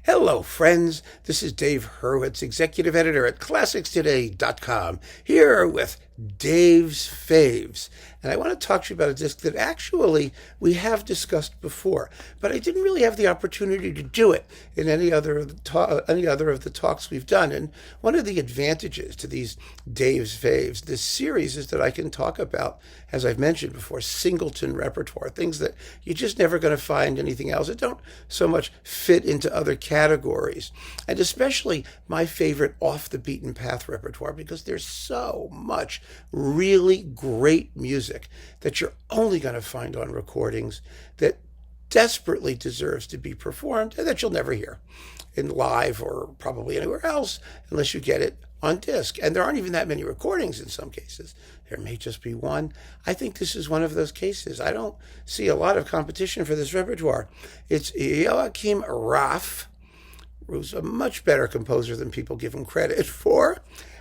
Hello, friends. This is Dave Hurwitz, executive editor at ClassicsToday.com, here with Dave's Faves. And I want to talk to you about a disc that actually we have discussed before, but I didn't really have the opportunity to do it in any other of the talks we've done. And one of the advantages to these Dave's Faves, this series, is that I can talk about, as I've mentioned before, singleton repertoire, things that you're just never going to find anything else that don't so much fit into other categories, and especially my favorite off-the-beaten-path repertoire, because there's so much really great music that you're only going to find on recordings that desperately deserves to be performed and that you'll never hear in live or probably anywhere else unless you get it on disc. And there aren't even that many recordings in some cases. There may just be one. I think this is one of those cases. I don't see a lot of competition for this repertoire. It's Joachim Raff, who's a much better composer than people give him credit for.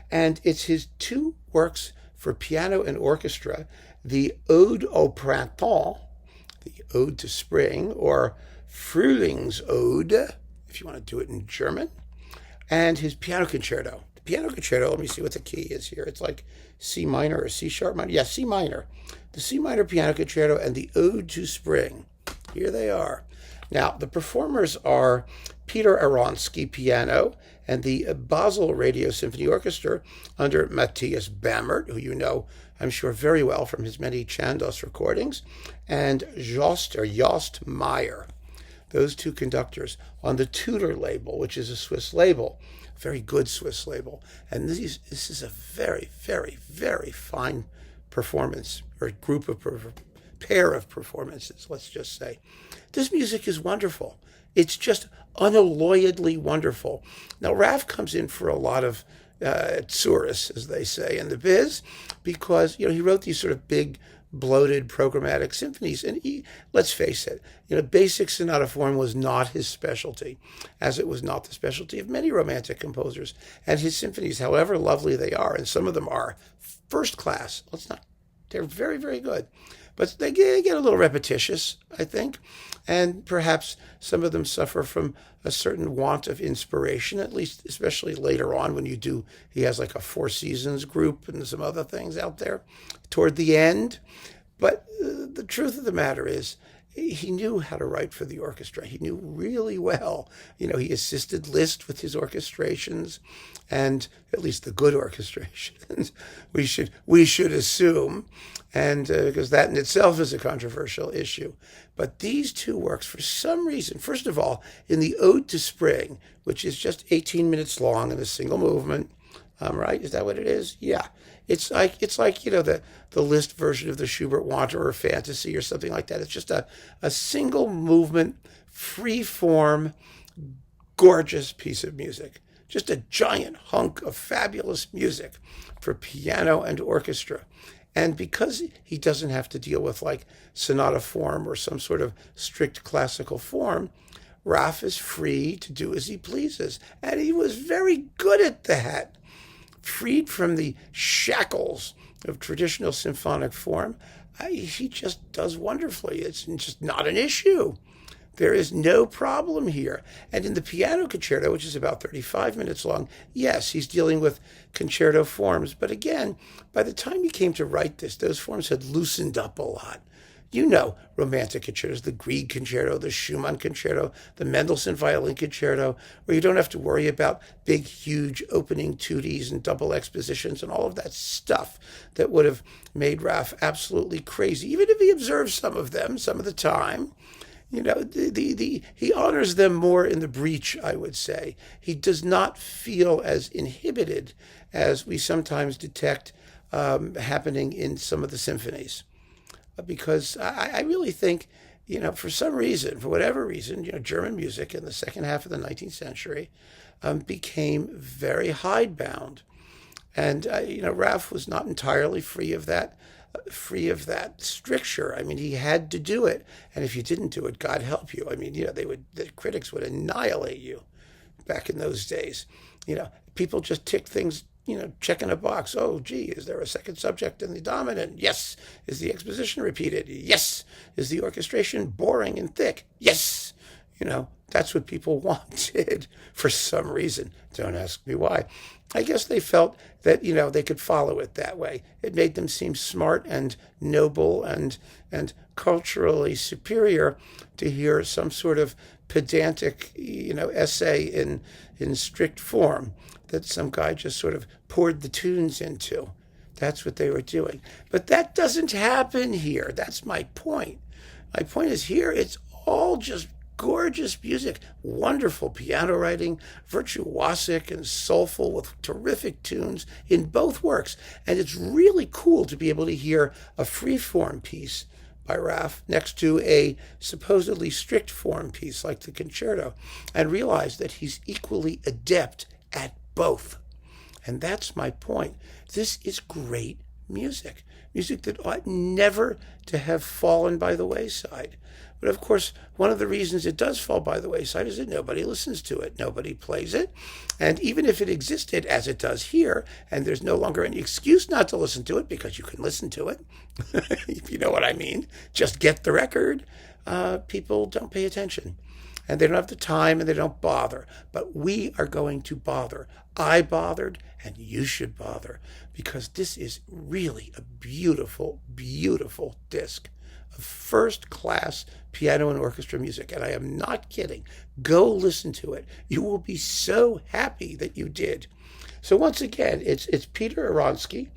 And it's his two works for piano and orchestra, the Ode au Printemps, the Ode to Spring, or Frühlingsode, if you want to do it in German, and his piano concerto. The piano concerto, let me see what the key is here. It's like C minor or C sharp minor. Yeah, C minor. The C minor piano concerto and the Ode to Spring. Here they are. Now, the performers are Peter Aronsky, piano, and the Basil Radio Symphony Orchestra under Matthias Bamert, who you know, I'm sure, very well from his many Chandos recordings, and Jost Meier. Those two conductors on the Tudor label, which is a Swiss label, a very good Swiss label. And this is a very, very, very fine performance, or pair of performances, let's just say. This music is wonderful. It's just unalloyedly wonderful. Now, Raff comes in for a lot of tourists, as they say in the biz, because he wrote these sort of big, bloated, programmatic symphonies. And let's face it, basic sonata form was not his specialty, as it was not the specialty of many Romantic composers. And his symphonies, however lovely they are, and some of them are first class, they're very, very good. But they get a little repetitious, I think, and perhaps some of them suffer from a certain want of inspiration, at least especially later on when he has like a Four Seasons group and some other things out there toward the end. But the truth of the matter is, he knew how to write for the orchestra. He knew really well. He assisted Liszt with his orchestrations, and at least the good orchestrations, we should assume, and because that in itself is a controversial issue. But these two works, for some reason, first of all, in the Ode to Spring, which is just 18 minutes long in a single movement, right? Is that what it is? Yeah. It's like the Liszt version of the Schubert Wanderer Fantasy or something like that. It's just a single movement, free form, gorgeous piece of music. Just a giant hunk of fabulous music for piano and orchestra. And because he doesn't have to deal with like sonata form or some sort of strict classical form, Raff is free to do as he pleases. And he was very good at that. Freed from the shackles of traditional symphonic form, he just does wonderfully. It's just not an issue. There is no problem here. And in the piano concerto, which is about 35 minutes long, yes, he's dealing with concerto forms. But again, by the time he came to write this, those forms had loosened up a lot. Romantic concertos, the Grieg concerto, the Schumann concerto, the Mendelssohn violin concerto, where you don't have to worry about big, huge opening tutti and double expositions and all of that stuff that would have made Raff absolutely crazy, even if he observes some of them some of the time. He honors them more in the breach, I would say. He does not feel as inhibited as we sometimes detect happening in some of the symphonies. Because I really think, for some reason, for whatever reason, German music in the second half of the 19th century became very hidebound. And, Raff was not entirely free of that stricture. I mean, he had to do it. And if you didn't do it, God help you. I mean, the critics would annihilate you back in those days. People just tick things, checking a box. Oh, gee, is there a second subject in the dominant? Yes. Is the exposition repeated? Yes. Is the orchestration boring and thick? Yes. That's what people wanted for some reason. Don't ask me why. I guess they felt that, they could follow it that way. It made them seem smart and noble and culturally superior to hear some sort of pedantic, essay in strict form that some guy just sort of poured the tunes into. That's what they were doing. But that doesn't happen here. That's my point. My point is here, it's all just gorgeous music, wonderful piano writing, virtuosic and soulful with terrific tunes in both works. And it's really cool to be able to hear a free-form piece by Raff next to a supposedly strict form piece like the Concerto and realize that he's equally adept at both. And that's my point. This is great music. Music that ought never to have fallen by the wayside. But of course, one of the reasons it does fall by the wayside is that nobody listens to it. Nobody plays it. And even if it existed, as it does here, and there's no longer any excuse not to listen to it because you can listen to it, if you know what I mean, just get the record, people don't pay attention. And they don't have the time and they don't bother. But we are going to bother. I bothered and you should bother because this is really a beautiful, beautiful disc of first-class piano and orchestra music. And I am not kidding. Go listen to it. You will be so happy that you did. So once again, it's Peter Aronsky,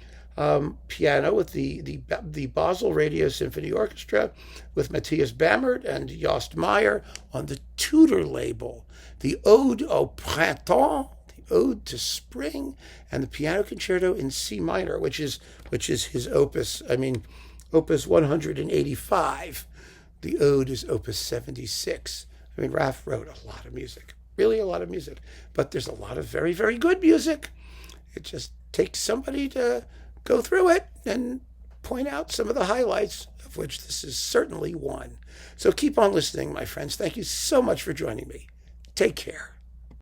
piano with the Basil Radio Symphony Orchestra with Matthias Bamert and Jost Meier on the Tudor label. The Ode au Printemps, the Ode to Spring, and the Piano Concerto in C minor, which is his opus. Opus 185. The Ode is Opus 76. Raff wrote a lot of music, really a lot of music, but there's a lot of very, very good music. It just takes somebody to go through it and point out some of the highlights, of which this is certainly one. So keep on listening, my friends. Thank you so much for joining me. Take care.